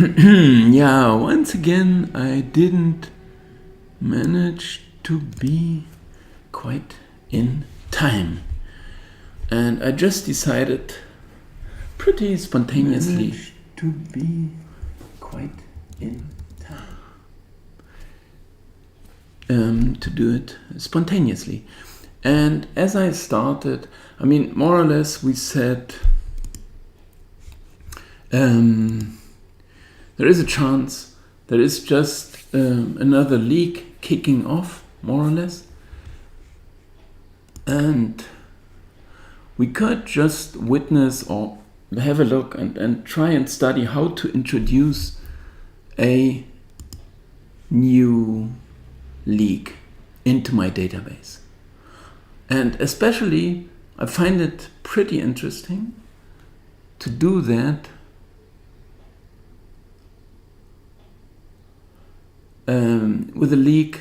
Yeah, once again, I didn't manage to be quite in time. And I just decided pretty spontaneously to be quite in time. To do it spontaneously. And as I started, I mean, more or less we said there is a chance, there is just another league kicking off, more or less. And we could just witness or have a look and try and study how to introduce a new league into my database. And especially, I find it pretty interesting to do that with a league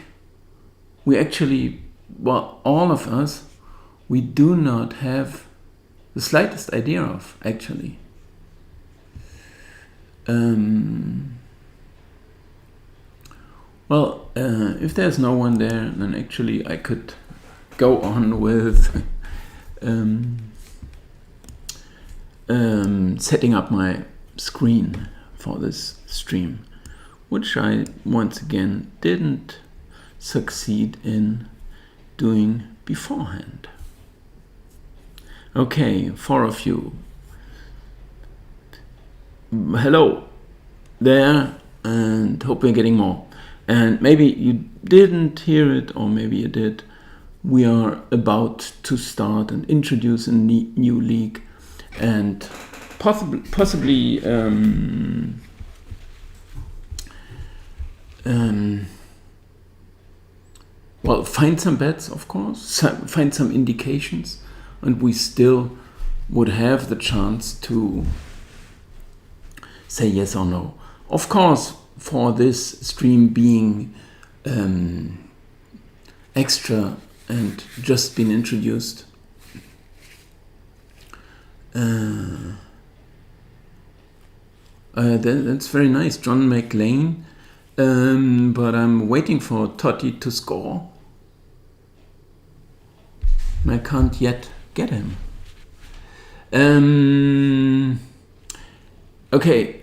we actually, well, all of us, we do not have the slightest idea of, actually. Well, if there's no one there, then actually I could go on with setting up my screen for this stream, which I once again didn't succeed in doing beforehand. Okay, 4 of you. Hello there, and hope we're getting more. And maybe you didn't hear it, or maybe you did. We are about to start and introduce a new league, and possibly well, find some bets, of course, find some indications, and we still would have the chance to say yes or no. Of course, for this stream being extra and just been introduced, that's very nice, John McLean. But I'm waiting for Totti to score. I can't yet get him. Okay.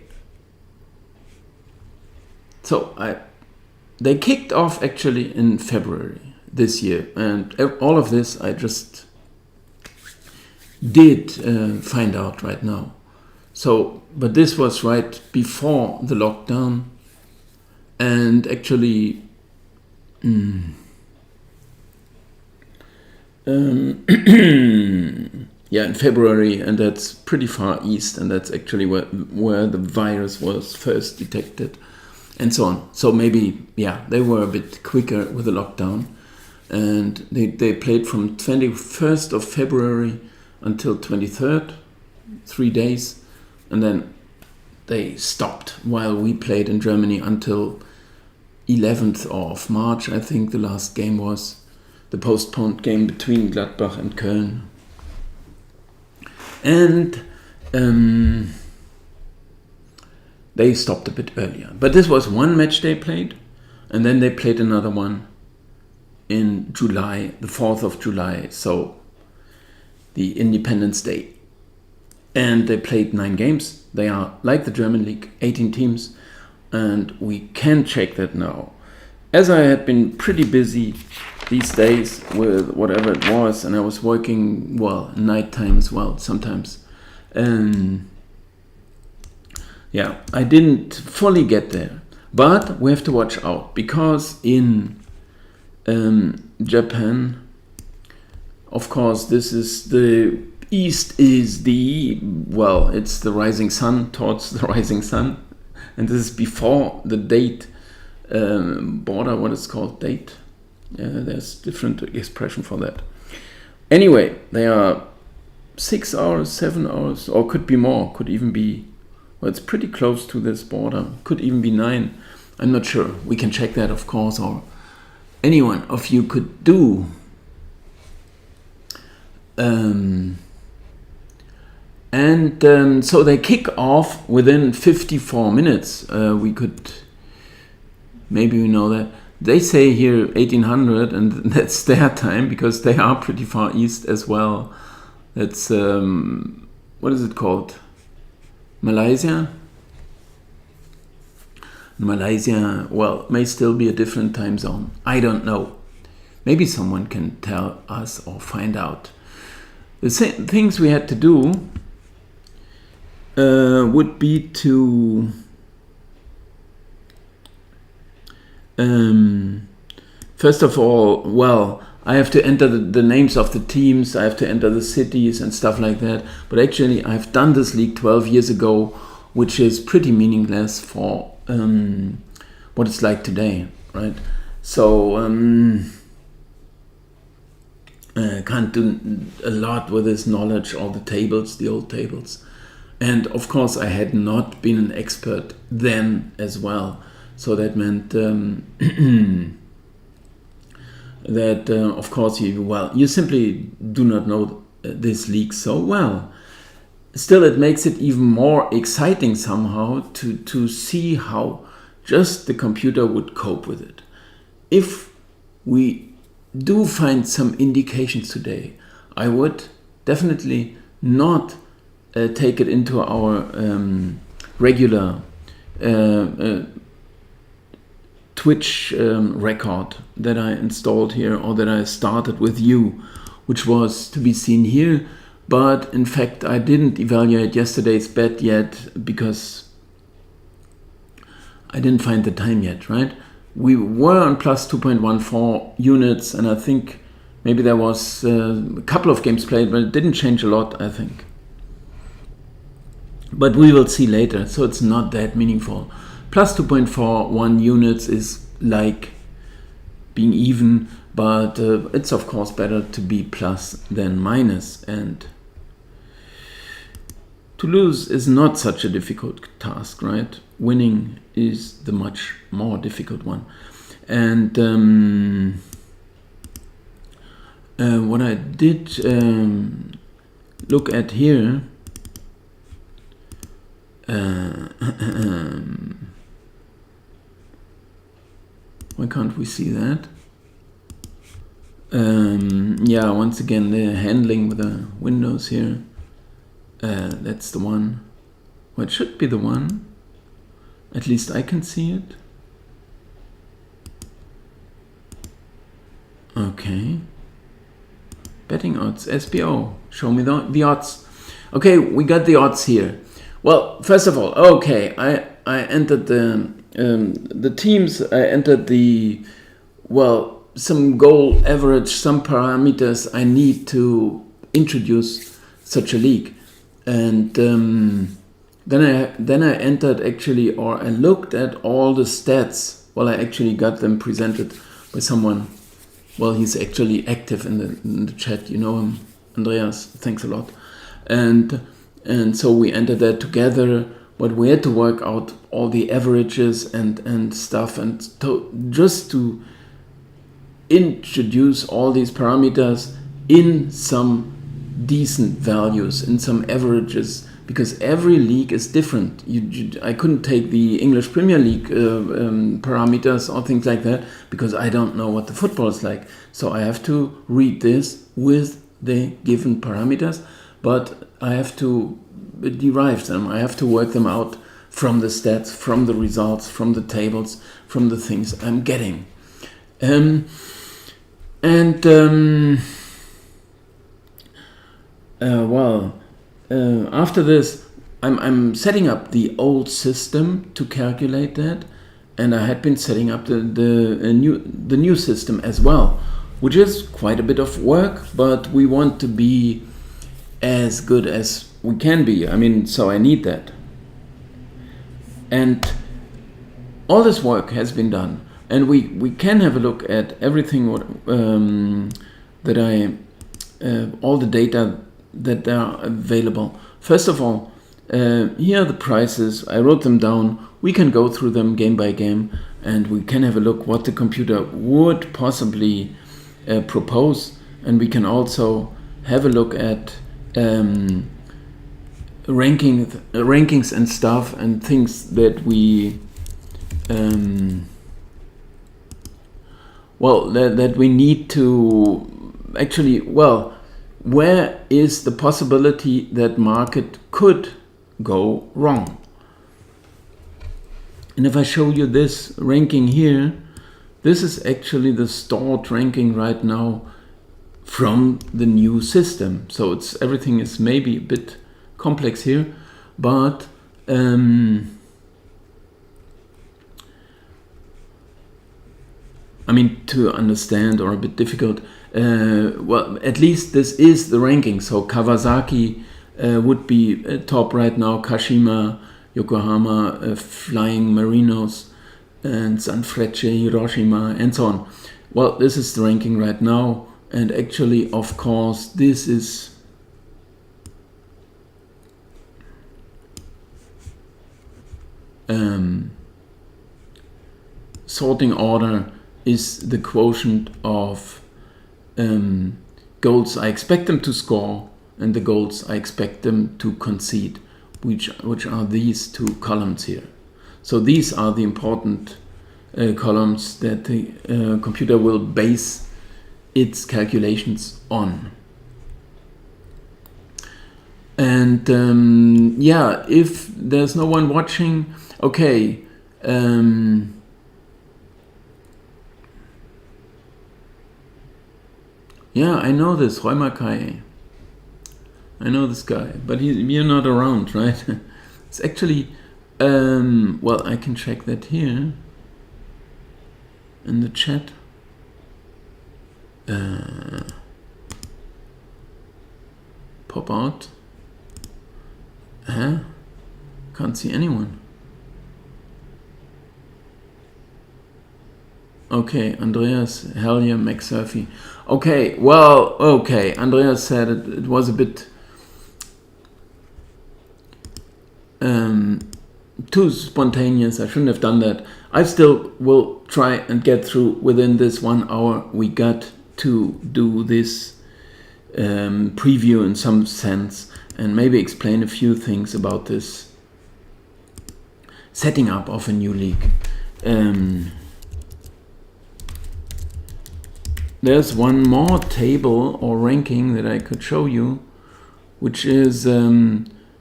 So they kicked off actually in February this year, and all of this I just did find out right now. So, but this was right before the lockdown. And actually, yeah, in February, and that's pretty far east, and that's actually where the virus was first detected, and so on. So maybe, yeah, they were a bit quicker with the lockdown, and they played from 21st of February until 23rd, 3 days, and then they stopped while we played in Germany until 11th of March, I think the last game was, the postponed game between Gladbach and Köln. And they stopped a bit earlier. But this was one match they played, and then they played another one in July, the 4th of July, so the Independence Day. And they played 9 games. They are, like the German league, 18 teams. And we can check that now. As I had been pretty busy these days with whatever it was, and I was working, well, nighttime as well sometimes. Yeah, I didn't fully get there. But we have to watch out, because in Japan, of course, this is the East is the, well, it's the rising sun, towards the rising sun. And this is before the date border, what it's called, date. There's different expression for that. Anyway, they are 6 hours, 7 hours, or could be more, could even be, well, it's pretty close to this border, could even be 9. I'm not sure. We can check that, of course, or anyone of you could do. And so they kick off within 54 minutes. We could, maybe we know that. They say here 1800, and that's their time because they are pretty far east as well. That's, what is it called? Malaysia? Malaysia, well, may still be a different time zone. I don't know. Maybe someone can tell us or find out. The things we had to do would be to first of all, well, I have to enter the names of the teams, I have to enter the cities and stuff like that. But actually, I've done this league 12 years ago, which is pretty meaningless for what it's like today, right? So can't do a lot with this knowledge, all the tables, the old tables. And of course, I had not been an expert then as well. So that meant that, of course, you simply do not know this league so well. Still, it makes it even more exciting somehow to see how just the computer would cope with it. If we do find some indications today, I would definitely not take it into our regular Twitch record that I installed here, or that I started with you, which was to be seen here. But in fact, I didn't evaluate yesterday's bet yet because I didn't find the time yet, right? We were on plus 2.14 units, and I think maybe there was a couple of games played, but it didn't change a lot, I think. But we will see later, so it's not that meaningful. Plus 2.41 units is like being even, but it's of course better to be plus than minus, and to lose is not such a difficult task, right? Winning is the much more difficult one. And what I did look at here, why can't we see that? Yeah, once again, the handling with the windows here. That's the one. Well, it should be the one. At least I can see it. Okay. Betting odds, SBO. Show me the odds. Okay, we got the odds here. Well, first of all, okay, I entered the teams. I entered some goal average, some parameters I need to introduce such a league. And then I entered actually, or I looked at all the stats. Well, I actually got them presented by someone. Well, he's actually active in the chat. You know him, Andreas. Thanks a lot. And so we entered that together. But we had to work out all the averages and stuff, and just to introduce all these parameters in some decent values, in some averages, because every league is different. I couldn't take the English Premier League parameters or things like that because I don't know what the football is like. So I have to read this with the given parameters, but I have to derive them. I have to work them out from the stats, from the results, from the tables, from the things I'm getting. After this, I'm setting up the old system to calculate that, and I had been setting up the new system as well, which is quite a bit of work, but we want to be as good as we can be. I mean, so I need that. And all this work has been done, and we can have a look at everything all the data that are available. First of all, here are the prices. I wrote them down. We can go through them game by game, and we can have a look what the computer would possibly propose, and we can also have a look at rankings and stuff and things that we that we need to actually, where is the possibility that market could go wrong? And if I show you this ranking here, this is actually the stored ranking right now from the new system. So everything is maybe a bit complex here, but I mean, to understand, or a bit difficult. At least this is the ranking. So Kawasaki would be top right now. Kashima, Yokohama, Flying Marinos, and Sanfrecce, Hiroshima, and so on. Well, this is the ranking right now. And actually, of course, this is sorting order is the quotient of goals I expect them to score and the goals I expect them to concede, which are these two columns here. So these are the important columns that the computer will base its calculations on. And if there's no one watching, okay, I know this, Reumakai. I know this guy, but you're not around, right? It's actually, I can check that here in the chat. Pop out. Can't see anyone. Okay, Andreas, hell yeah, McSurfy. Okay, Andreas said it was a bit too spontaneous. I shouldn't have done that. I still will try and get through within this 1 hour. We got to do this preview in some sense and maybe explain a few things about this setting up of a new league. There's one more table or ranking that I could show you, which is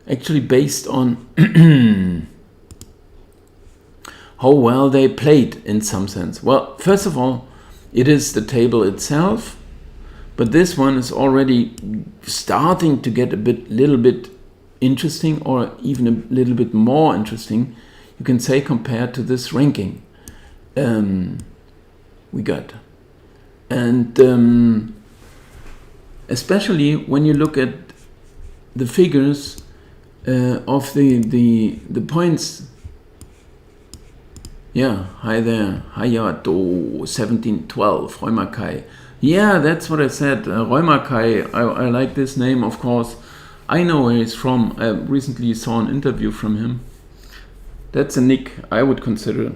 actually based on how well they played in some sense. Well, first of all, it is the table itself, but this one is already starting to get little bit interesting, or even a little bit more interesting, you can say, compared to this ranking we got. And especially when you look at the figures of the points. Yeah, hi there, Hayato 1712, Reumakai. Yeah, that's what I said, Reumakai. I like this name, of course. I know where he's from. I recently saw an interview from him. That's a nick I would consider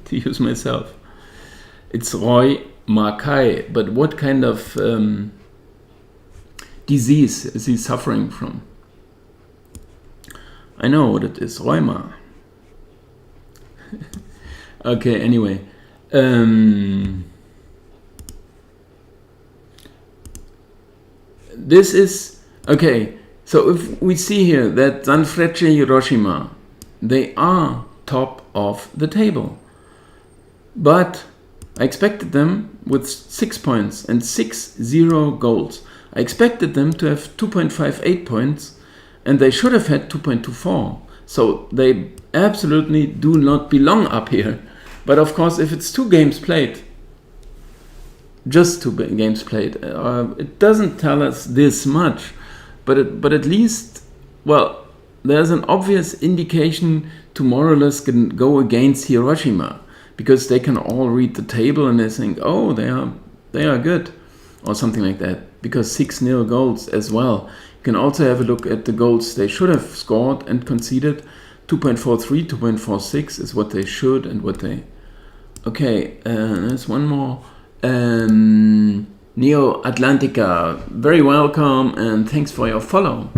to use myself. It's Roy Makai, but what kind of disease is he suffering from? I know what it is, Rheuma. Okay, anyway. This is, okay, so if we see here that Sanfrecce Hiroshima, they are top of the table. But I expected them with 6 points and 6-0 goals. I expected them to have 2.58 points, and they should have had 2.24. So they absolutely do not belong up here. But of course, if it's 2 games played, just 2 games played, it doesn't tell us this much. But at least, well, there's an obvious indication to more or less go against Hiroshima, because they can all read the table and they think, oh, they are good, or something like that, because 6-0 goals as well. You can also have a look at the goals they should have scored and conceded. 2.43, 2.46 is what they should and what they... Okay, there's one more. Neo Atlantica, very welcome and thanks for your follow.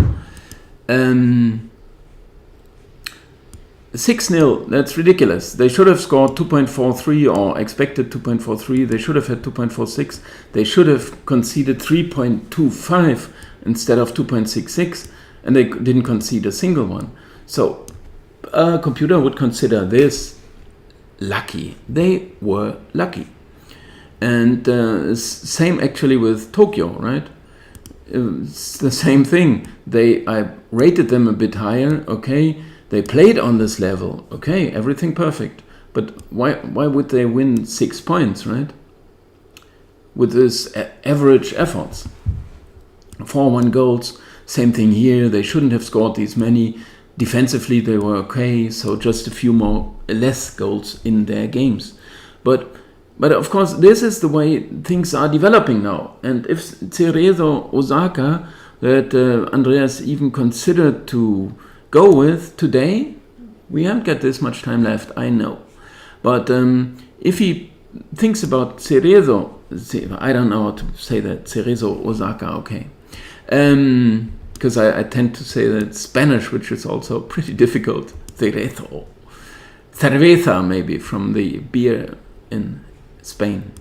6-0, that's ridiculous. They should have scored 2.43 or expected 2.43. They should have had 2.46. They should have conceded 3.25 instead of 2.66, and they didn't concede a single one. So a computer would consider this lucky. They were lucky. And same actually with Tokyo, right? It's the same thing. I rated them a bit higher, okay? They played on this level, okay, everything perfect. But why would they win 6 points, right? With this average efforts. 4-1 goals, same thing here. They shouldn't have scored these many. Defensively, they were okay, so just a few less goals in their games. But of course, this is the way things are developing now. And if Cerezo Osaka, that Andreas even considered to go with today, we haven't got this much time left, I know. But if he thinks about Cerezo, I don't know how to say that, Cerezo Osaka, okay. Because I tend to say that Spanish, which is also pretty difficult. Cerezo. Cerveza, maybe, from the beer in Spain.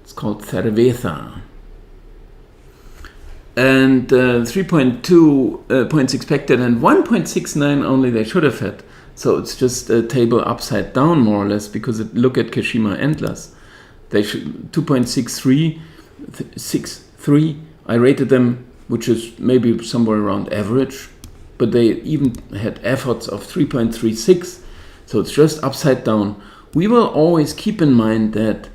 It's called cerveza. And 3.2 points expected and 1.69 only they should have had. So it's just a table upside down more or less, because look at Kashima Endless. They should 2.63, 63. I rated them, which is maybe somewhere around average, but they even had efforts of 3.36. So it's just upside down. We will always keep in mind that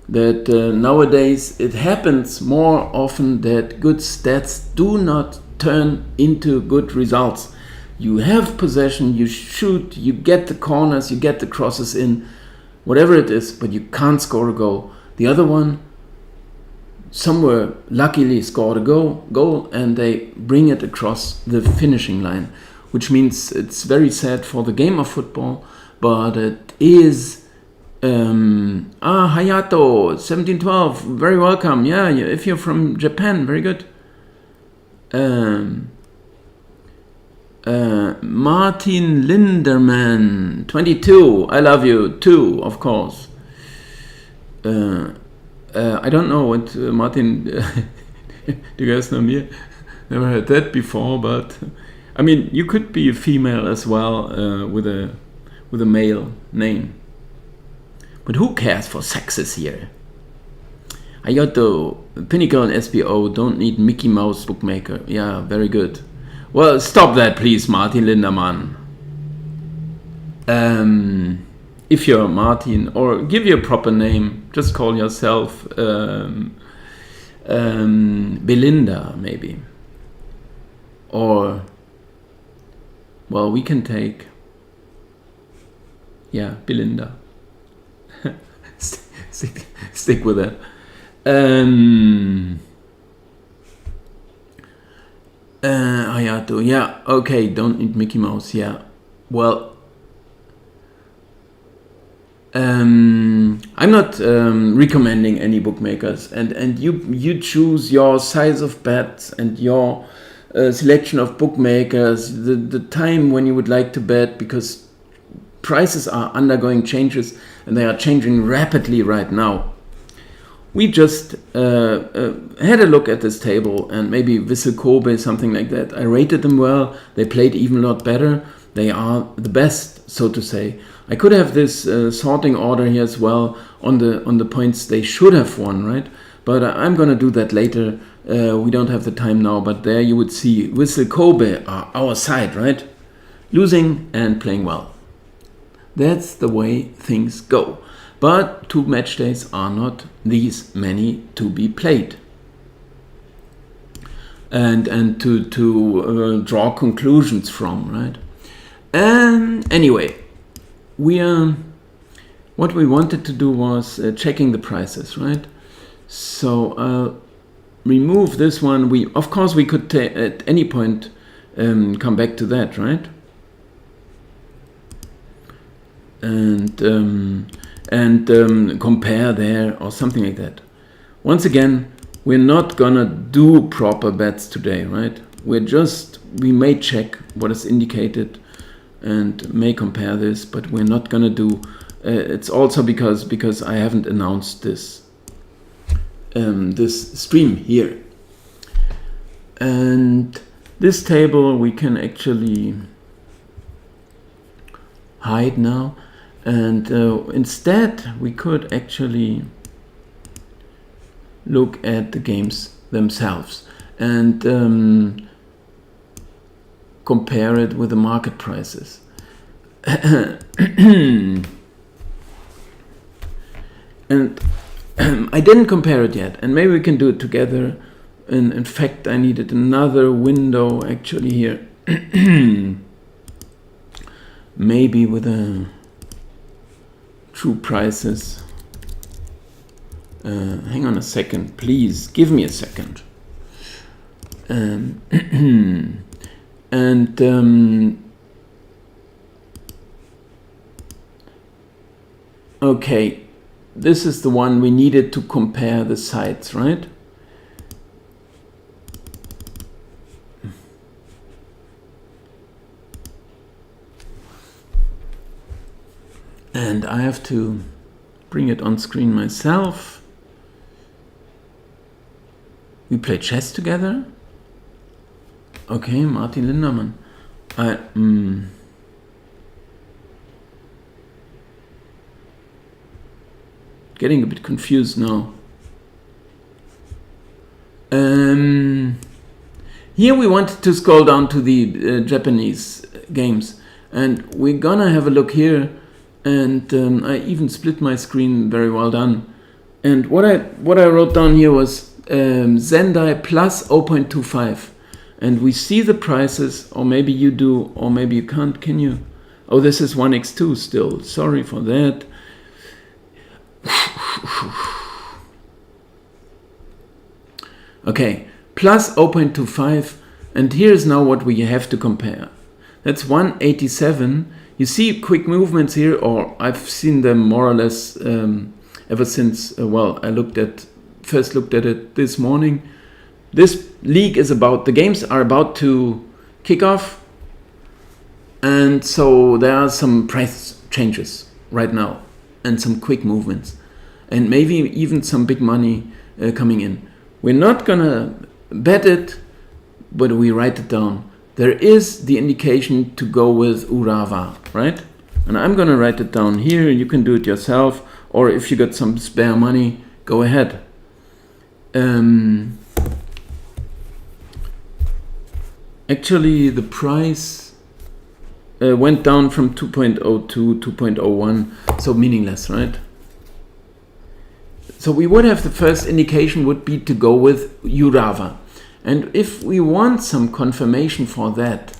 nowadays it happens more often that good stats do not turn into good results. You have possession, you shoot, you get the corners, you get the crosses in, whatever it is, but you can't score a goal. The other one, somewhere luckily scored a goal and they bring it across the finishing line, which means it's very sad for the game of football, but it is... Hayato 1712, very welcome. Yeah, if you're from Japan, very good. Martin Linderman 22, I love you too, of course. I don't know what Martin do you guys know me? Never heard that before, but I mean, you could be a female as well, with a male name. But who cares for sexes here? Hayato, Pinnacle and SBO don't need Mickey Mouse bookmaker. Yeah, very good. Well, stop that, please, Martin Lindermann. If you're Martin, or give your proper name, just call yourself Belinda, maybe. Or, well, we can take, yeah, Belinda. Stick with that. Hayato, yeah, okay, don't need Mickey Mouse, yeah. Well, I'm not recommending any bookmakers, and you choose your size of bets and your selection of bookmakers, the time when you would like to bet, because prices are undergoing changes and they are changing rapidly right now. We just had a look at this table, and maybe Vissel Kobe, something like that. I rated them well. They played even a lot better. They are the best, so to say. I could have this sorting order here as well on the points they should have won, right? But I'm gonna do that later. We don't have the time now, but there you would see Vissel Kobe are our side, right? Losing and playing well. That's the way things go. But 2 match days are not these many to be played. And to draw conclusions from, right? Anyway, what we wanted to do was checking the prices, right? So I'll remove this one. Of course we could at any point come back to that, right? And compare there or something like that. Once again, we're not gonna do proper bets today, right? we may check what is indicated and may compare this, but we're not gonna do, it's also because I haven't announced this this stream here. And this table we can actually hide now, and instead we could actually look at the games themselves and compare it with the market prices. And I didn't compare it yet, and maybe we can do it together. And in fact, I needed another window actually here. Maybe with a true prices. Hang on a second, please. Give me a second. Okay, this is the one we needed to compare the sites, right? And I have to bring it on screen myself. We play chess together? Okay, Martin Lindermann. Getting a bit confused now. Here we wanted to scroll down to the Japanese games, and we're gonna have a look here. And I even split my screen, very well done. And what I wrote down here was Sendai plus 0.25. And we see the prices, or maybe you do, or maybe you can't, can you? Oh, this is 1x2 still, sorry for that. Okay, plus 0.25, and here's now what we have to compare. That's 187. You see quick movements here, or I've seen them more or less ever since, I first looked at it this morning. This league is the games are about to kick off, and so there are some price changes right now, and some quick movements, and maybe even some big money coming in. We're not gonna bet it, but we write it down. There is the indication to go with Urawa, right? And I'm gonna write it down here. You can do it yourself, or if you got some spare money, go ahead. Actually, the price went down from 2.02 to 2.01, so meaningless, right? So we would have the first indication would be to go with Urawa. And if we want some confirmation for that,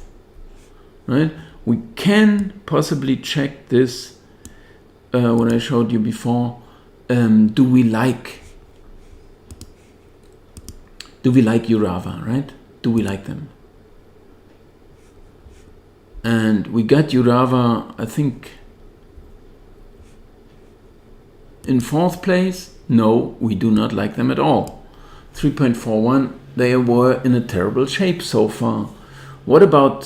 right, we can possibly check this, what I showed you before. Do we like Urawa, right? Do we like them? And we got Urawa, I think, in 4th place. No, we do not like them at all. 3.41. They were in a terrible shape so far. What about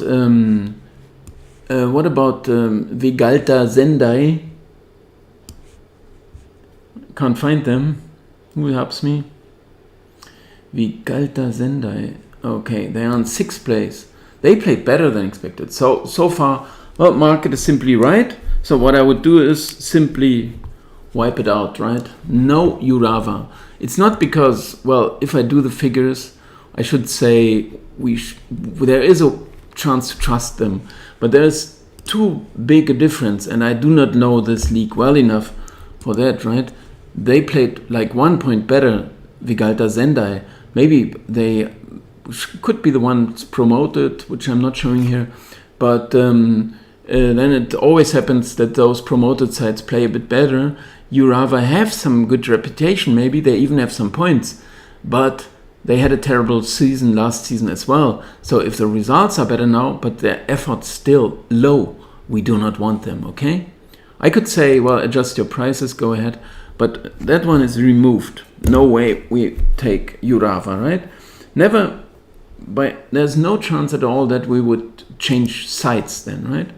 Vigalta Sendai? Can't find them. Who helps me? Vigalta Sendai. Okay, they are in 6th place. They played better than expected. So far, well, market is simply right. So what I would do is simply wipe it out, right? No Urawa. It's not because, well, if I do the figures, I should say there is a chance to trust them, but there's too big a difference, and I do not know this league well enough for that, right? They played like 1 point better, Vigalta Sendai. Maybe they could be the ones promoted, which I'm not showing here, but then it always happens that those promoted sides play a bit better. Urawa have some good reputation, maybe they even have some points, but they had a terrible season last season as well. So if the results are better now, but their effort's still low, we do not want them, okay? I could say, well, adjust your prices, go ahead, but that one is removed. No way we take Urawa, right? Never there's no chance at all that we would change sides then, right?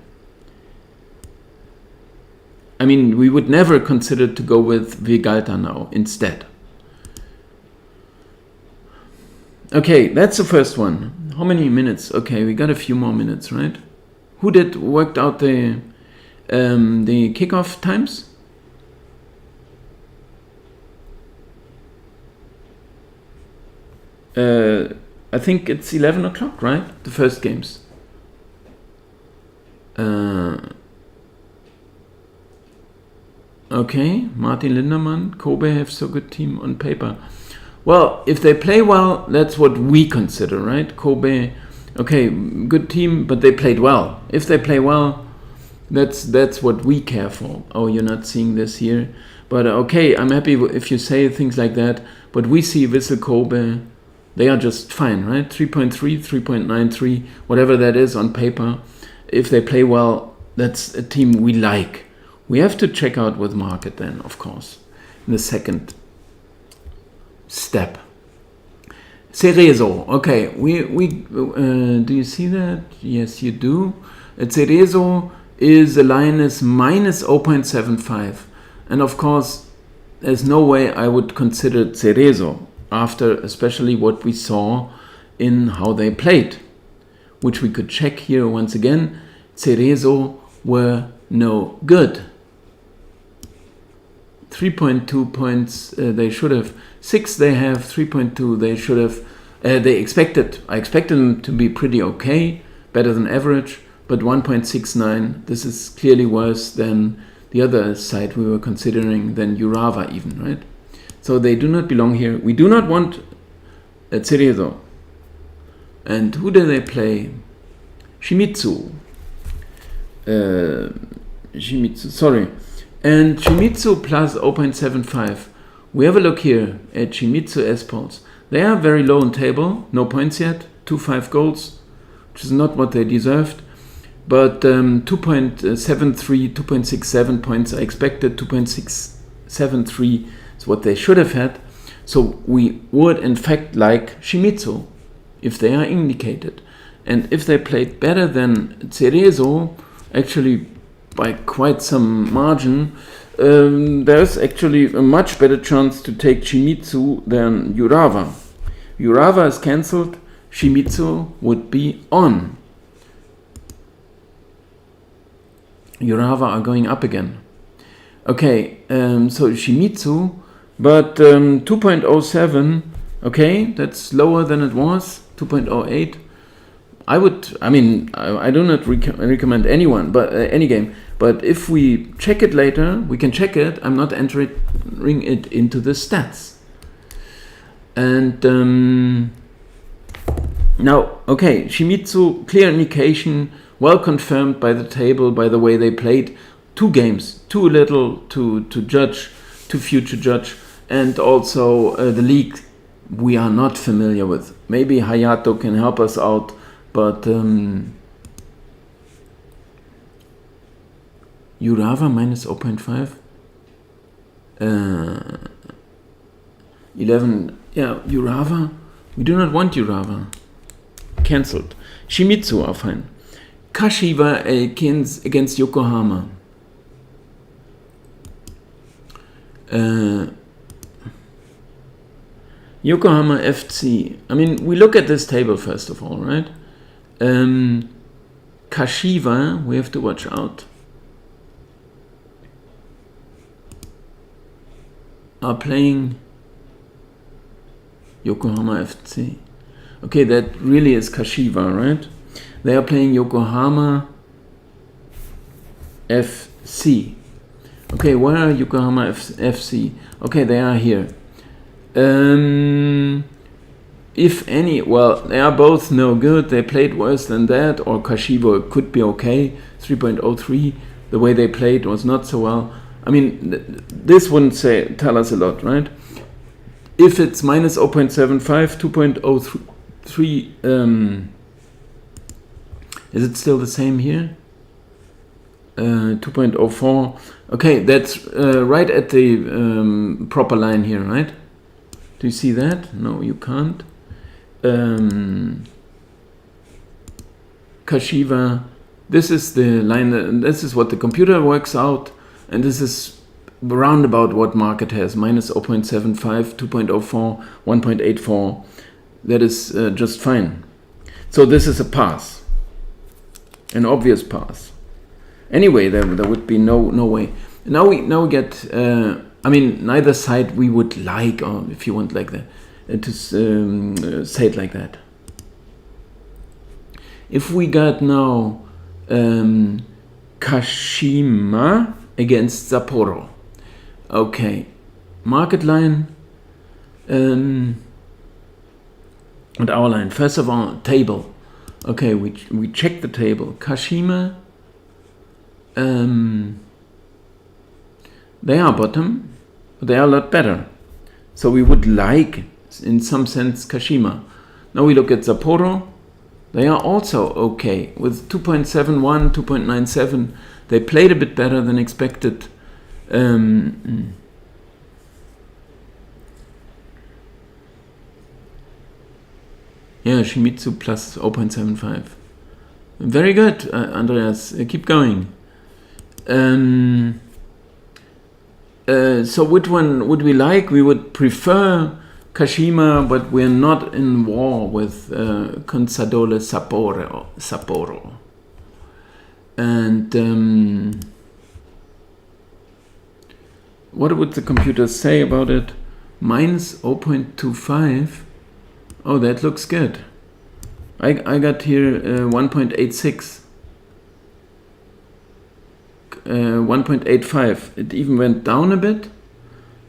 I mean, we would never consider to go with Vegalta now instead. Okay, that's the first one. How many minutes? Okay, we got a few more minutes, right? Who worked out the kickoff times? I think it's 11 o'clock, right? The first games. Okay, Martin Lindermann, Kobe have so good team on paper. Well, if they play well, that's what we consider, right? Kobe, okay, good team, but they played well. If they play well, that's what we care for. Oh, you're not seeing this here. But okay, I'm happy if you say things like that. But we see Vissel Kobe, they are just fine, right? 3.3, 3.93, whatever that is on paper. If they play well, that's a team we like. We have to check out with market then, of course, in the second step. Cerezo, okay, we do you see that? Yes, you do. Cerezo is a line is minus 0.75, and of course, there's no way I would consider Cerezo after especially what we saw in how they played, which we could check here once again. Cerezo were no good. 3.2 points they should have. 6 they have. 3.2 they should have. I expected them to be pretty okay, better than average, but 1.69, this is clearly worse than the other side we were considering, than Urawa even, right? So they do not belong here. We do not want Cerezo. And who do they play? Shimizu. Sorry. And Shimizu plus 0.75. We have a look here at Shimizu Esports. They are very low on table, no points yet, 5 goals, which is not what they deserved. But 2.73, 2.67 points I expected, 2.673 is what they should have had. So we would in fact like Shimizu, if they are indicated. And if they played better than Cerezo, actually by quite some margin, there's actually a much better chance to take Shimizu than Urawa. Urawa is cancelled, Shimizu would be on. Urawa are going up again. Okay, so Shimizu, but 2.07, okay, that's lower than it was, 2.08. I do not recommend anyone, but any game. But if we check it later, we can check it. I'm not entering it into the stats. And now, okay, Shimizu, clear indication, well confirmed by the table, by the way they played. 2 games, too little to judge, to future judge. And also the league we are not familiar with. Maybe Hayato can help us out. But Urawa minus 0.5. 11. Yeah, Urawa. We do not want Urawa. Cancelled. Shimizu are fine. Kashiwa against Yokohama. Yokohama FC. I mean, we look at this table first of all, right? Kashiwa, we have to watch out. Are playing Yokohama FC. Okay, that really is Kashiwa, right? They are playing Yokohama FC. Okay, where are Yokohama FC? Okay, they are here. If any, well, they are both no good. They played worse than that, or Kashiwa could be okay. 3.03. The way they played was not so well. I mean, this wouldn't tell us a lot, right? If it's minus 0.75, 2.03, is it still the same here? 2.04. Okay, that's right at the proper line here, right? Do you see that? No, you can't. Kashiwa. This is the line, this is what the computer works out, and this is round about what market has, minus 0.75, 2.04, 1.84. That is just fine. So this is a pass, an obvious pass. Anyway, there would be no way. Now we get, I mean, neither side we would like, or if you want like that, to say it like that. If we got now Kashima against Sapporo. Okay, market line and our line. First of all, table. Okay, we check the table. Kashima, they are bottom, but they are a lot better. So we would like, in some sense, Kashima. Now we look at Sapporo. They are also okay with 2.71, 2.97. They played a bit better than expected. Yeah, Shimizu plus 0.75. Very good, Andreas. Keep going. So which one would we like? We would prefer Kashima, but we're not in war with Consadole Sapporo. And what would the computer say about it? Minus 0.25. Oh, that looks good. I got here 1.86. 1.85. It even went down a bit.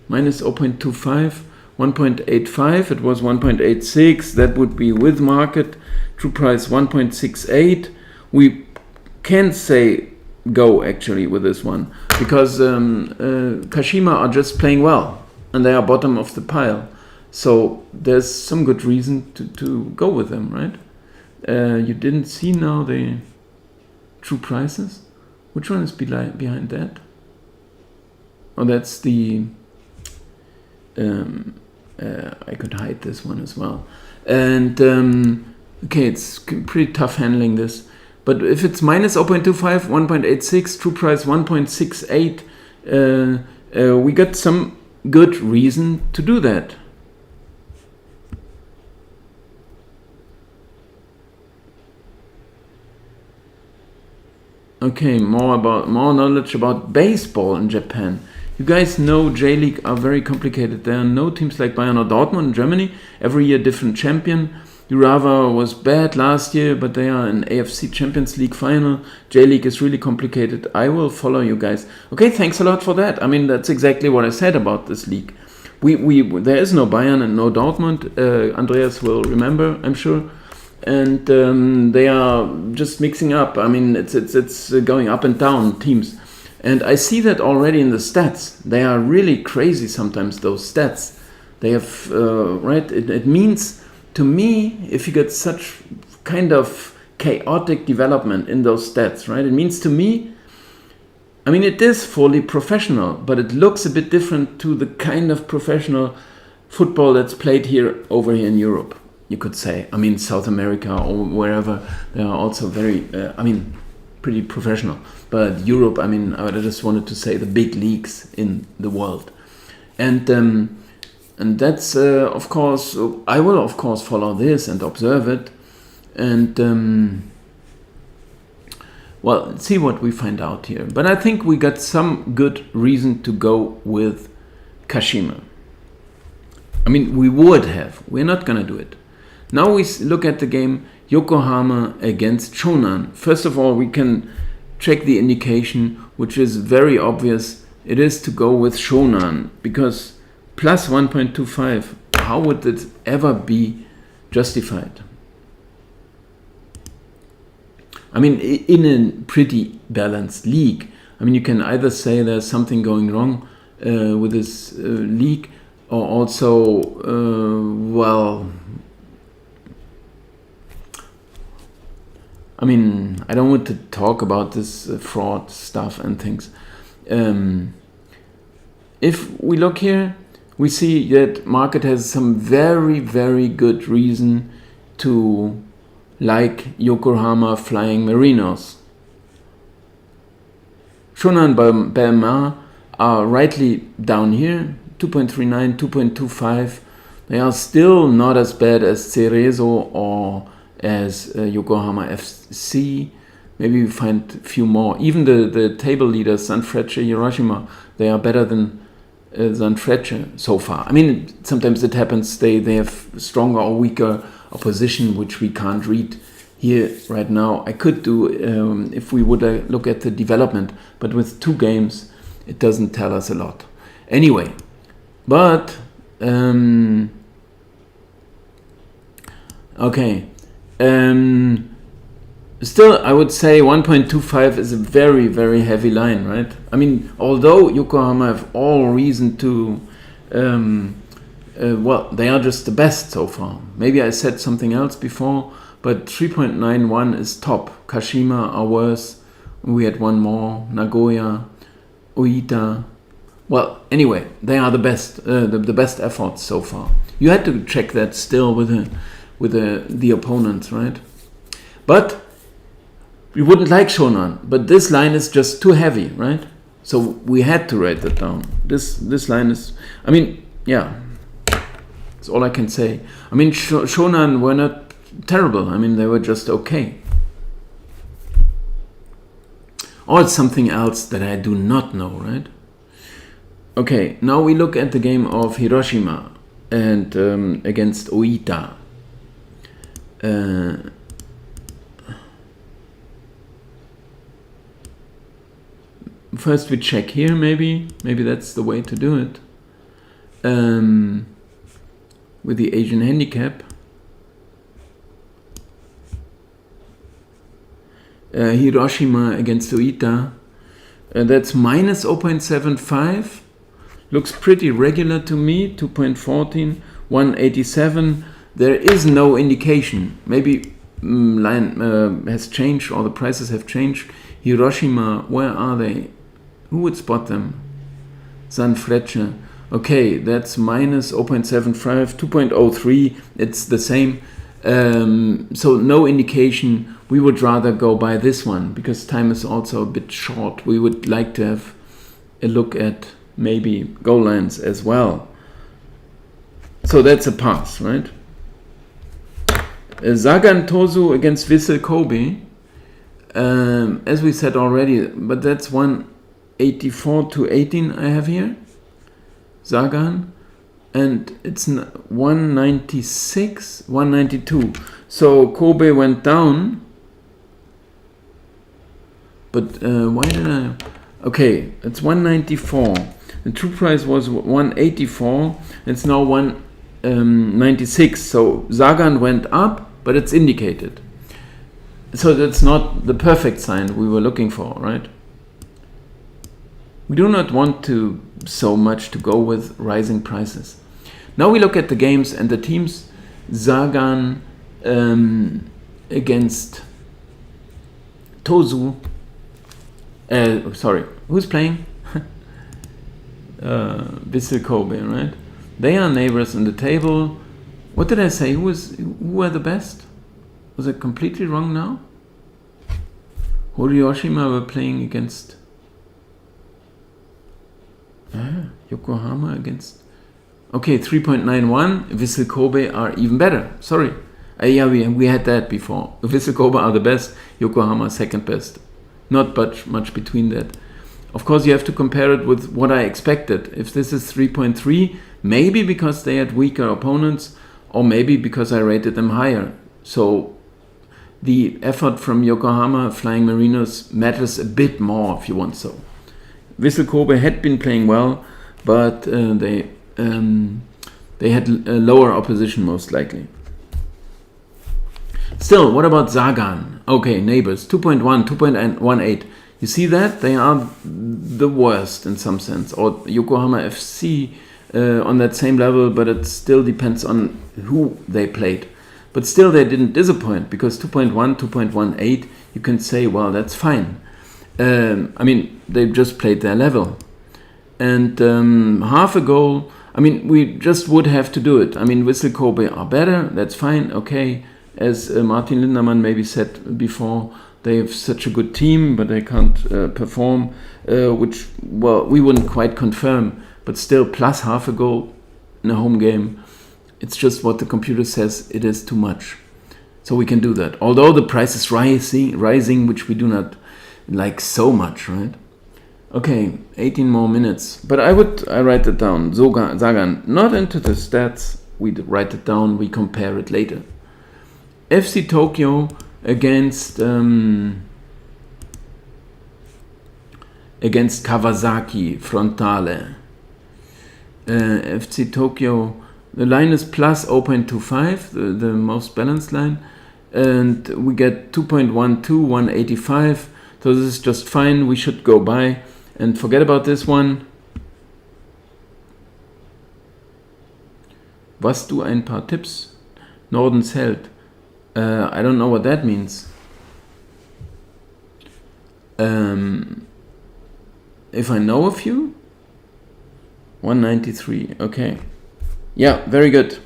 Minus 0.25. 1.85, it was 1.86, that would be with market. True price 1.68. We can't say go actually with this one because Kashima are just playing well and they are bottom of the pile. So there's some good reason to go with them, right? You didn't see now the true prices? Which one is behind that? Oh, that's the... I could hide this one as well. And okay, it's pretty tough handling this. But if it's minus 0.25, 1.86, true price 1.68, we got some good reason to do that. Okay, more knowledge about baseball in Japan. You guys know J-League are very complicated. There are no teams like Bayern or Dortmund in Germany. Every year different champion. Urawa was bad last year, but they are in AFC Champions League final. J-League is really complicated. I will follow you guys. Okay, thanks a lot for that. I mean, that's exactly what I said about this league. There is no Bayern and no Dortmund. Andreas will remember, I'm sure. And they are just mixing up. I mean, it's going up and down teams. And I see that already in the stats. They are really crazy sometimes, those stats. They have, right? It means to me, if you get such kind of chaotic development in those stats, right? It means to me, I mean, it is fully professional, but it looks a bit different to the kind of professional football that's played over here in Europe, you could say. I mean, South America or wherever, they are also very, pretty professional. But Europe, I mean, I just wanted to say the big leagues in the world. And that's, of course, I will, of course, follow this and observe it. And, well, see what we find out here. But I think we got some good reason to go with Kashima. I mean, we would have. We're not going to do it. Now we look at the game Yokohama against Shonan. First of all, we can check the indication, which is very obvious. It is to go with Shonan because plus 1.25, how would it ever be justified? I mean, in a pretty balanced league, I mean, you can either say there's something going wrong with this league, or also, well, I mean, I don't want to talk about this fraud stuff and things. If we look here, we see that market has some very, very good reason to like Yokohama Flying Marinos. Shonan Belmar are rightly down here, 2.39, 2.25. They are still not as bad as Cerezo or as Yokohama FC. Maybe we find a few more. Even the table leaders, Sanfrecce, Hiroshima, they are better than Sanfrecce so far. I mean, sometimes it happens they have stronger or weaker opposition, which we can't read here right now. I could do if we would look at the development, but with 2 games, it doesn't tell us a lot. Anyway, but okay. Still, I would say 1.25 is a very, very heavy line, right? I mean, although Yokohama have all reason to, well, they are just the best so far. Maybe I said something else before, but 3.91 is top. Kashima are worse. We had one more. Nagoya, Oita. Well, anyway, they are the best, the best efforts so far. You had to check that still with the opponents, right? But we wouldn't like Shonan, but this line is just too heavy, right? So we had to write that down. This line is, I mean, yeah, that's all I can say. I mean, Shonan were not terrible. I mean, they were just okay. Or it's something else that I do not know, right? Okay, now we look at the game of Hiroshima and against Oita. First we check here, maybe that's the way to do it. With the Asian handicap. Hiroshima against Oita. That's minus 0.75. Looks pretty regular to me. 2.14, 187. There is no indication. Maybe line has changed or the prices have changed. Hiroshima, where are they? Who would spot them? Sanfrecce. Okay, that's minus 0.75, 2.03. It's the same. So no indication. We would rather go by this one because time is also a bit short. We would like to have a look at maybe goal lines as well. So that's a pass, right? Sagan Tosu against Vissel Kobe. As we said already, but that's 184 to 18 I have here. Sagan. And it's 196, 192. So Kobe went down. But why did I... Okay, it's 194. The true price was 184. It's now 196. So Sagan went up, but it's indicated. So that's not the perfect sign we were looking for, right? We do not want to so much to go with rising prices. Now we look at the games and the teams. Sagan against Tosu. Sorry, who's playing? Vissel Kobe, right? They are neighbors in the table. What did I say? Who were the best? Was I completely wrong now? Hiroshima were playing against Yokohama against... Okay, 3.91. Vissel Kobe are even better. Sorry. Yeah, we had that before. Vissel Kobe are the best. Yokohama second best. Not much between that. Of course, you have to compare it with what I expected. If this is 3.3, maybe because they had weaker opponents, or maybe because I rated them higher. So the effort from Yokohama Flying Marinos matters a bit more, if you want so. Vissel Kobe had been playing well, but they had lower opposition most likely. Still, what about Sagan? Okay, neighbors, 2.1, 2.18. You see that? They are the worst in some sense. Or Yokohama FC on that same level, but it still depends on who they played. But still, they didn't disappoint because 2.1, 2.18, you can say, well, that's fine. I mean, they just played their level. And half a goal, I mean, we just would have to do it. I mean, Vissel Kobe are better, that's fine, okay. as Martin Lindermann maybe said before, they have such a good team, but they can't perform, which, well, we wouldn't quite confirm, but still plus half a goal in a home game. It's just what the computer says it is too much. So we can do that. Although the price is rising, which we do not like so much, right? Okay, 18 more minutes. But I write it down. Sagan, not into the stats. We write it down. We compare it later. FC Tokyo against Kawasaki Frontale. FC Tokyo, the line is plus 0.25, the most balanced line, and we get 2.12, 185. So this is just fine. We should go by and forget about this one. Was du ein paar Tipps? Nordens Held. I don't know what that means. If I know a few? 193, okay. Yeah, very good.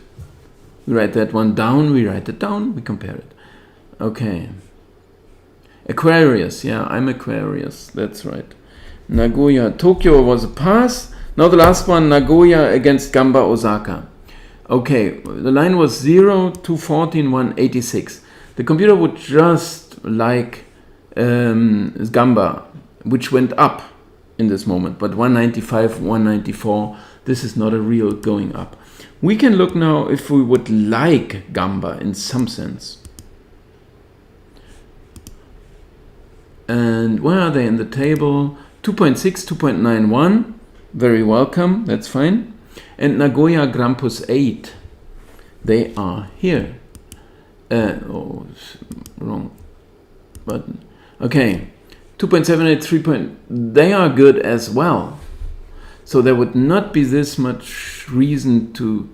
We write that one down, we write it down, we compare it. Okay. Aquarius, yeah, I'm Aquarius, that's right. Nagoya, Tokyo was a pass. Now the last one, Nagoya against Gamba Osaka. Okay, the line was 0, 214, 186. The computer would just like Gamba, which went up in this moment, but 195, 194, this is not a real going up. We can look now if we would like Gamba in some sense. And where are they in the table? 2.6, 2.91, very welcome, that's fine. And Nagoya Grampus 8, they are here. Wrong button. Okay, 2.78, 3. They are good as well. So there would not be this much reason to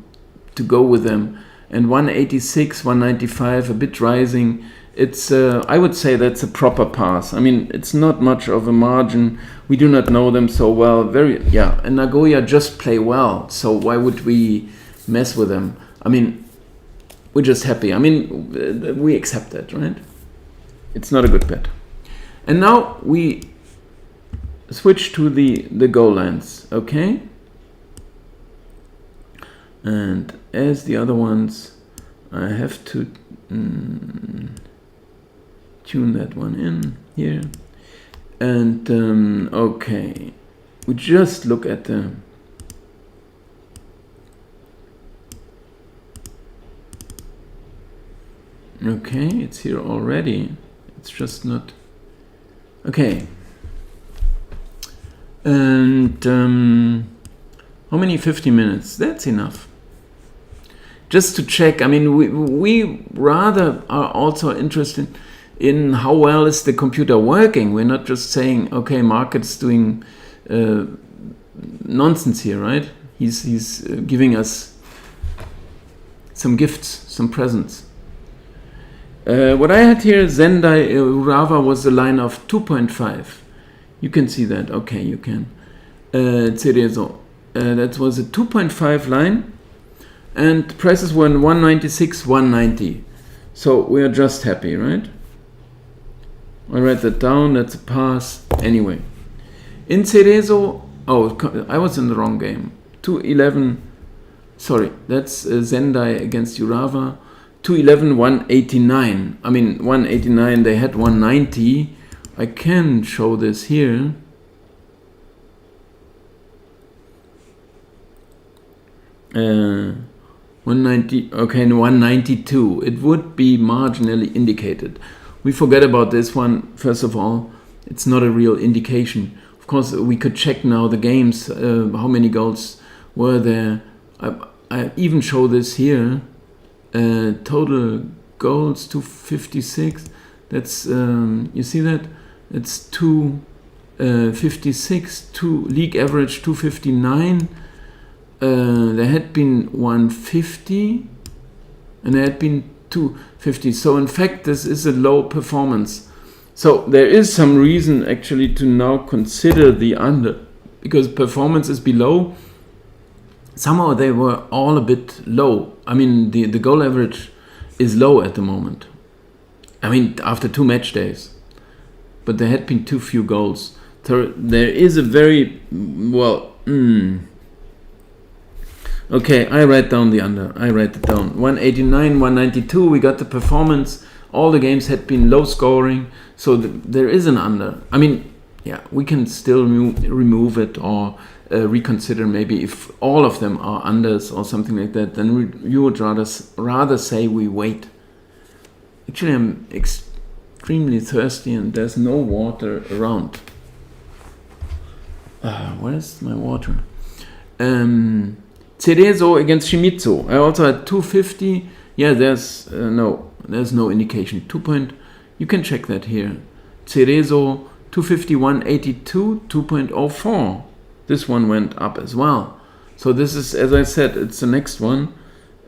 go with them. And 186, 195, a bit rising. It's I would say that's a proper pass. I mean, it's not much of a margin. We do not know them so well. And Nagoya just play well. So why would we mess with them? I mean, we're just happy. I mean, we accept that, right? It's not a good bet. And now we switch to the goal lines, okay? And as the other ones, I have to tune that one in here. And okay, we just look at the okay, it's here already. It's just not okay. And how many? 50 minutes. That's enough. Just to check. I mean, we rather are also interested in how well is the computer working. We're not just saying, okay, market's doing nonsense here, right? He's giving us some gifts, some presents. What I had here, Sendai Urawa was a line of 2.5. You can see that. Okay, you can. Cerezo. That was a 2.5 line. And prices were 196, 190. So we are just happy, right? I write that down. That's a pass. Anyway. In Cerezo... Oh, I was in the wrong game. 211... Sorry, that's Sendai against Urawa. 211, 189. I mean, 189, they had 190. I can show this here. Uh, 190, okay, 192. It would be marginally indicated. We forget about this one. First of all, it's not a real indication. Of course, we could check now the games, how many goals were there. I even show this here. Total goals 256. That's you see that? It's 256. League average 259. There had been 150, and there had been 250. So in fact, this is a low performance. So there is some reason actually to now consider the under, because performance is below. Somehow they were all a bit low. I mean, the goal average is low at the moment. I mean, after 2 match days. But there had been too few goals. There is a very, well, okay, I write down the under. I write it down. 189, 192, we got the performance. All the games had been low scoring. So there is an under. I mean, yeah, we can still remove it or reconsider maybe if all of them are unders or something like that. Then you would rather say we wait. Actually, I'm extremely thirsty and there's no water around. Where's my water? Cerezo against Shimizu. I also had 250. Yeah, there's no indication. You can check that here. Cerezo 250, 182, 2.04. This one went up as well. So this is, as I said, it's the next one.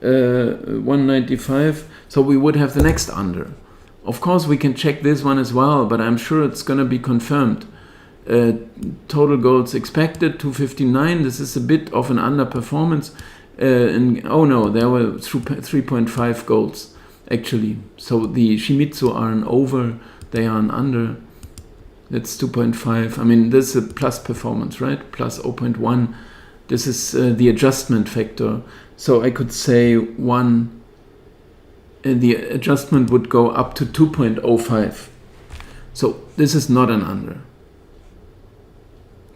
195. So we would have the next under. Of course, we can check this one as well, but I'm sure it's going to be confirmed. Total goals expected 259. This is a bit of an underperformance. Oh no, there were 3.5 goals actually. So the Shimizu are an over, they are an under. That's 2.5. I mean, this is a plus performance, right? Plus 0.1. This is the adjustment factor. So I could say the adjustment would go up to 2.05. So this is not an under.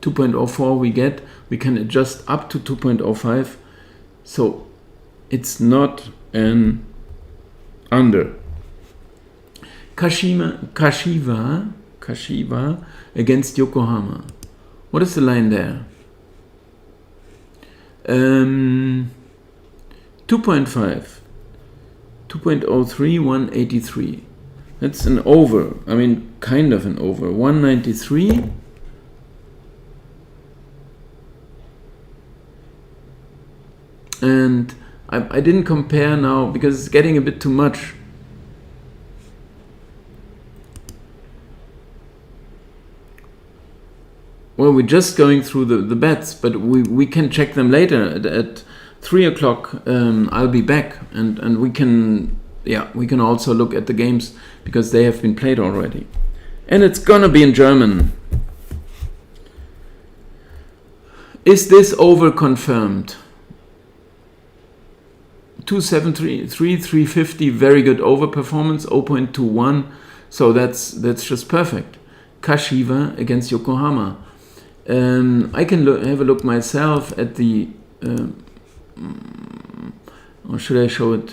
2.04 we can adjust up to 2.05. So it's not an under. Kashiwa against Yokohama. What is the line there? 2.5. 2.03, 183. That's an over. I mean, kind of an over. 193. And I didn't compare now because it's getting a bit too much. Well, we're just going through the bets, but we can check them later. At 3 o'clock, I'll be back, and we can also look at the games because they have been played already. And it's gonna be in German. Is this over confirmed? 273, 350, very good over performance, 0.21. So that's just perfect. Kashiwa against Yokohama. I can have a look myself at the. Or should I show it?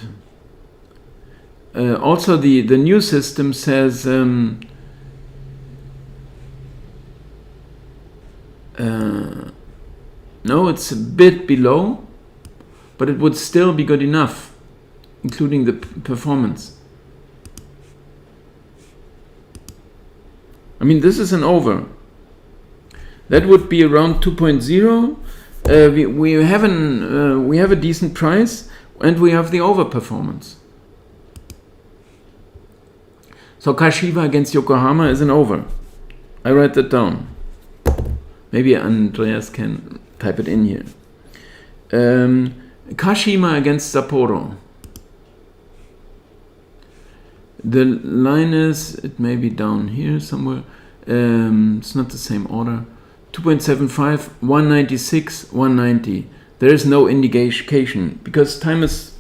Also, the new system says. No, it's a bit below, but it would still be good enough, including the performance. I mean, this is an over. That would be around 2.0. We have a decent price, and we have the over performance. So Kashiwa against Yokohama is an over. I write that down. Maybe Andreas can type it in here. Kashima against Sapporo. The line is, it may be down here somewhere. It's not the same order. 2.75, 196, 190. There is no indication because time is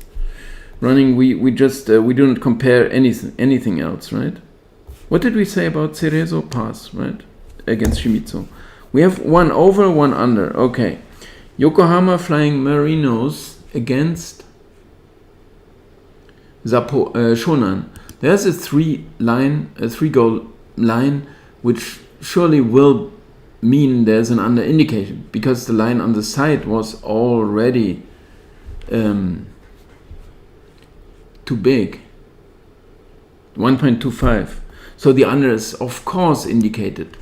running. We don't compare anything else, right? What did we say about Cerezo? Pass, right? Against Shimizu. We have one over, one under. Okay. Yokohama Flying Marinos against Shonan. There's a 3-goal line, which surely will mean there's an under indication because the line on the side was already too big. 1.25. So the under is of course indicated.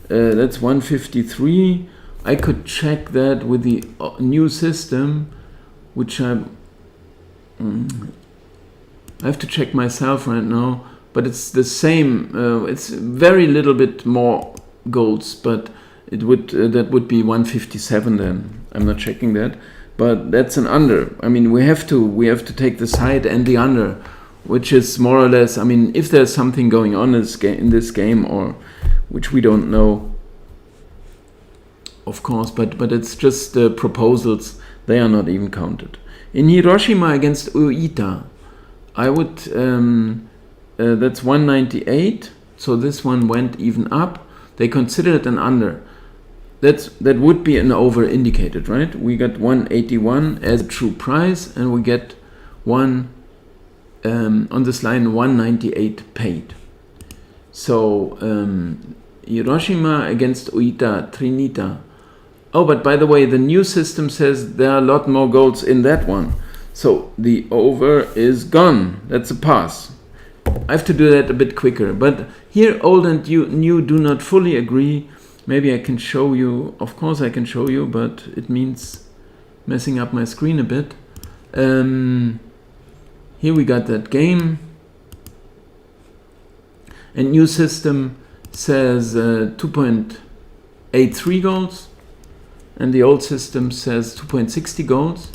That's 153. I could check that with the new system, which I have to check myself right now, but it's the same. It's very little bit more goals, but it would that would be 157 then. I'm not checking that, but that's an under. I mean, we have to take the side and the under. which is more or less, I mean, if there's something going on in this game, or which we don't know, of course, but it's just proposals. They are not even counted. In Hiroshima against Oita, I would, that's 198, so this one went even up. They consider it an under. That would be an over indicated, right? We got 181 as a true price, and we get one, on this line, 198 paid. So, Hiroshima against Oita, Trinita. Oh, but by the way, the new system says there are a lot more goals in that one. So the over is gone. That's a pass. I have to do that a bit quicker. But here old and new do not fully agree. Maybe I can show you. Of course I can show you, but it means messing up my screen a bit. Here we got that game. And new system says 2.83 goals. And the old system says 2.60 goals.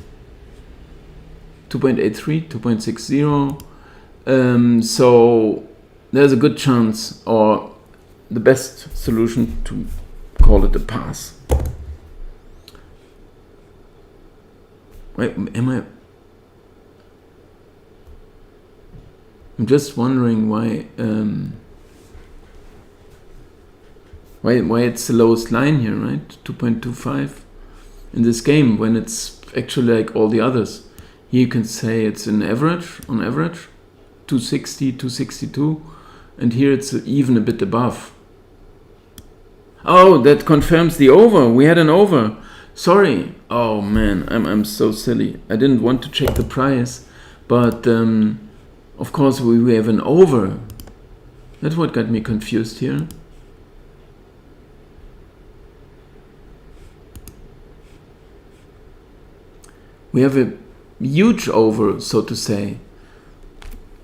2.83, 2.60. So there's a good chance, or the best solution, to call it a pass. Wait, I'm just wondering why it's the lowest line here, right? 2.25 in this game, when it's actually like all the others. Here you can say it's an average, on average, 260, 262, and here it's even a bit above. Oh, that confirms the over. We had an over. Sorry. Oh man, I'm so silly. I didn't want to check the price, but of course we have an over. That's what got me confused here. We have a huge over, so to say.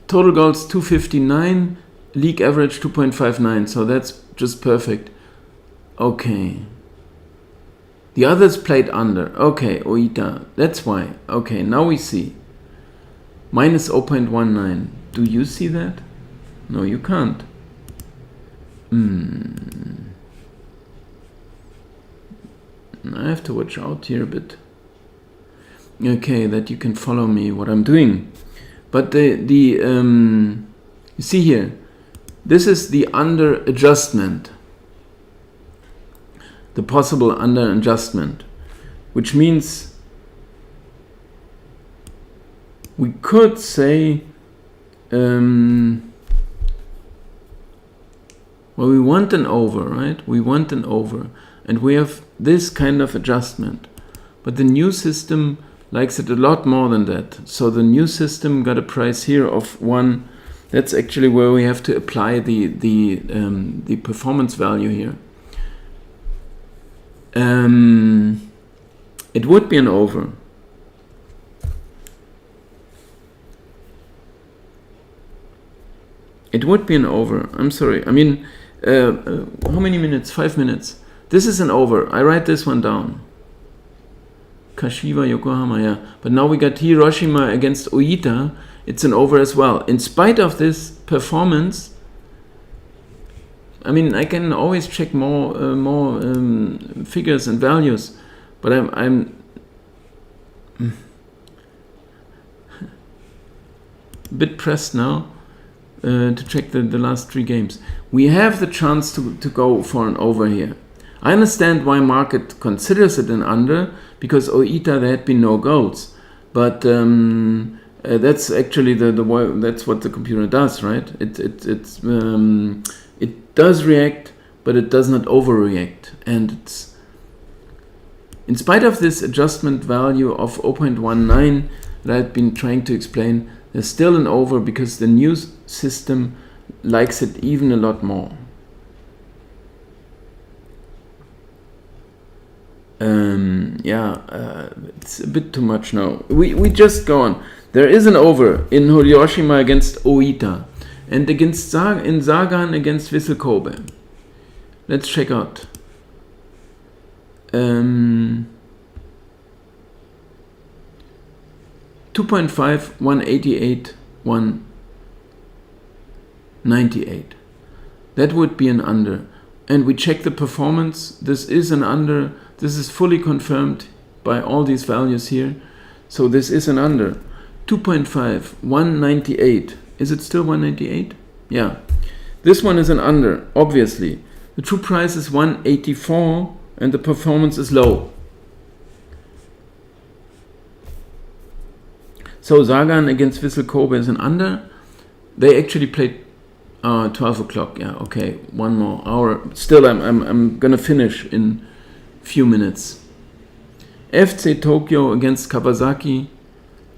Total goals 259, league average 2.59, so that's just perfect. Okay. The others played under. Okay, Oita, that's why. Okay, now we see. Minus 0.19. Do you see that? No, you can't. I have to watch out here a bit. Okay, that you can follow me what I'm doing. But you see here, this is the under adjustment, the possible under adjustment, which means we could say, well, we want an over, right? We want an over, and we have this kind of adjustment, but the new system likes it a lot more than that. So the new system got a price here of 1. That's actually where we have to apply the performance value here. It would be an over. It would be an over. I'm sorry. I mean, how many minutes? 5 minutes. This is an over. I write this one down. Kashiwa, Yokohama, yeah. But now we got Hiroshima against Oita. It's an over as well. In spite of this performance, I mean, I can always check more figures and values, but I'm a bit pressed now to check the last 3 games. We have the chance to go for an over here. I understand why market considers it an under, because Oita there had been no goals, but that's actually that's what the computer does, right? It does react, but it does not overreact, and it's, in spite of this adjustment value of 0.19 that I've been trying to explain, there's still an over because the new system likes it even a lot more. It's a bit too much now. We just go on. There is an over in Hiroshima against Oita, and against in Sagan against Vissel Kobe. Let's check out. 2.5, 188, 1 198. That would be an under. And we check the performance. This is an under. This is fully confirmed by all these values here. So this is an under. 2.5, 198. Is it still 198? Yeah. This one is an under, obviously. The true price is 184 and the performance is low. So Sagan against Vissel Kobe is an under. They actually played 12 o'clock. Yeah, okay, one more hour. Still, I'm gonna finish in a few minutes. FC Tokyo against Kawasaki.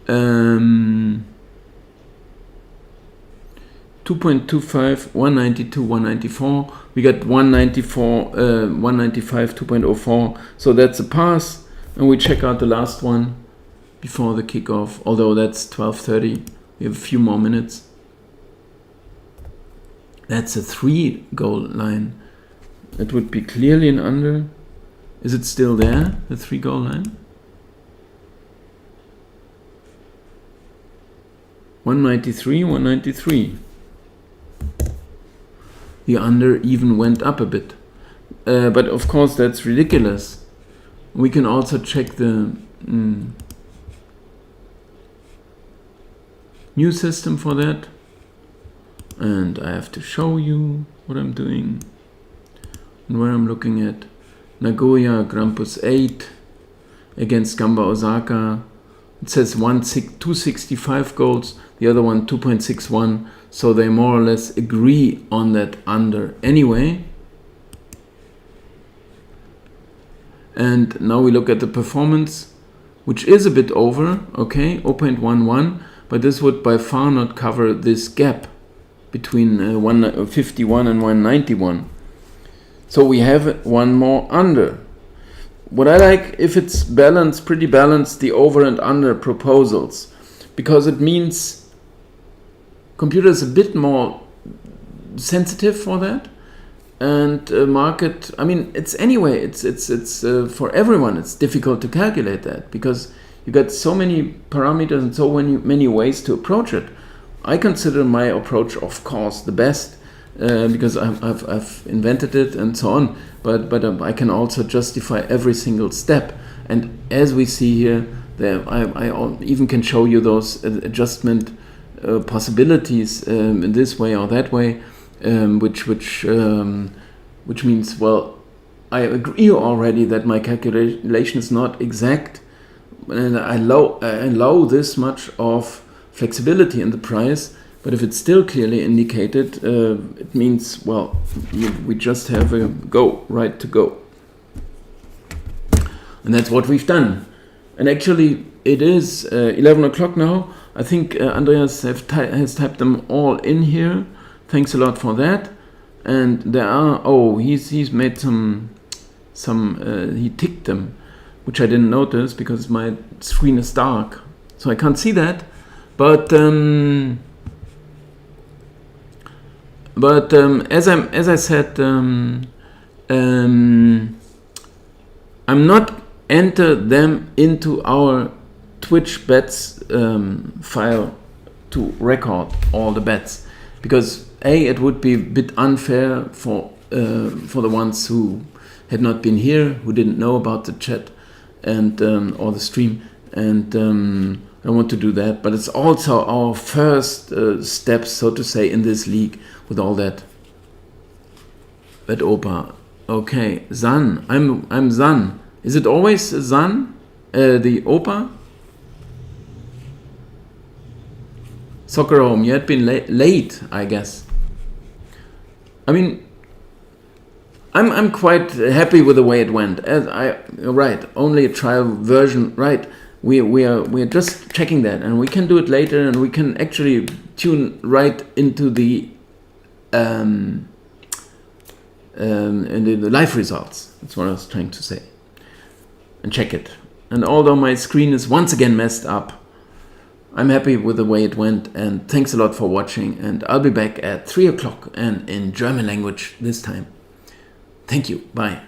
2.25, 192, 194. We got 194, 195, 2.04. So that's a pass. And we check out the last one before the kickoff. Although that's 12:30. We have a few more minutes. That's a 3-goal line. It would be clearly an under. Is it still there, the 3-goal line? 193, 193. The under even went up a bit. But of course that's ridiculous. We can also check the new system for that. And I have to show you what I'm doing and where I'm looking at. Nagoya Grampus 8 against Gamba Osaka. It says 265 goals, the other one 2.61, so they more or less agree on that under anyway. And now we look at the performance, which is a bit over, okay, 0.11, but this would by far not cover this gap between 151 and 191. So we have one more under. What I like, if it's balanced, pretty balanced, the over and under proposals, because it means computer is a bit more sensitive for that, and market. I mean, it's anyway. It's for everyone. It's difficult to calculate that because you got so many parameters and so many ways to approach it. I consider my approach, of course, the best. Because I've invented it and so on, but I can also justify every single step. And as we see here, I even can show you those adjustment possibilities in this way or that way, which means, well, I agree already that my calculation is not exact, and I allow this much of flexibility in the price. But if it's still clearly indicated, it means, well, we just have a right to go. And that's what we've done. And actually, it is 11 o'clock now. I think Andreas has typed them all in here. Thanks a lot for that. And there are, he's made some he ticked them, which I didn't notice because my screen is dark. So I can't see that. But as I said, I'm not enter them into our Twitch bets file to record all the bets, because it would be a bit unfair for the ones who had not been here, who didn't know about the chat and or the stream, and I don't want to do that. But it's also our first steps, so to say, in this league with all that. Wett-Opa. Okay, San. I'm San. Is it always San? The Opa? Soccer home. You had been late, I guess. I mean, I'm quite happy with the way it went. Only a trial version, right? We're just checking that, and we can do it later, and we can actually tune right into the live results. That's what I was trying to say, and check it. And although my screen is once again messed up, I'm happy with the way it went, and thanks a lot for watching, and I'll be back at 3 o'clock and in German language this time. Thank you. Bye.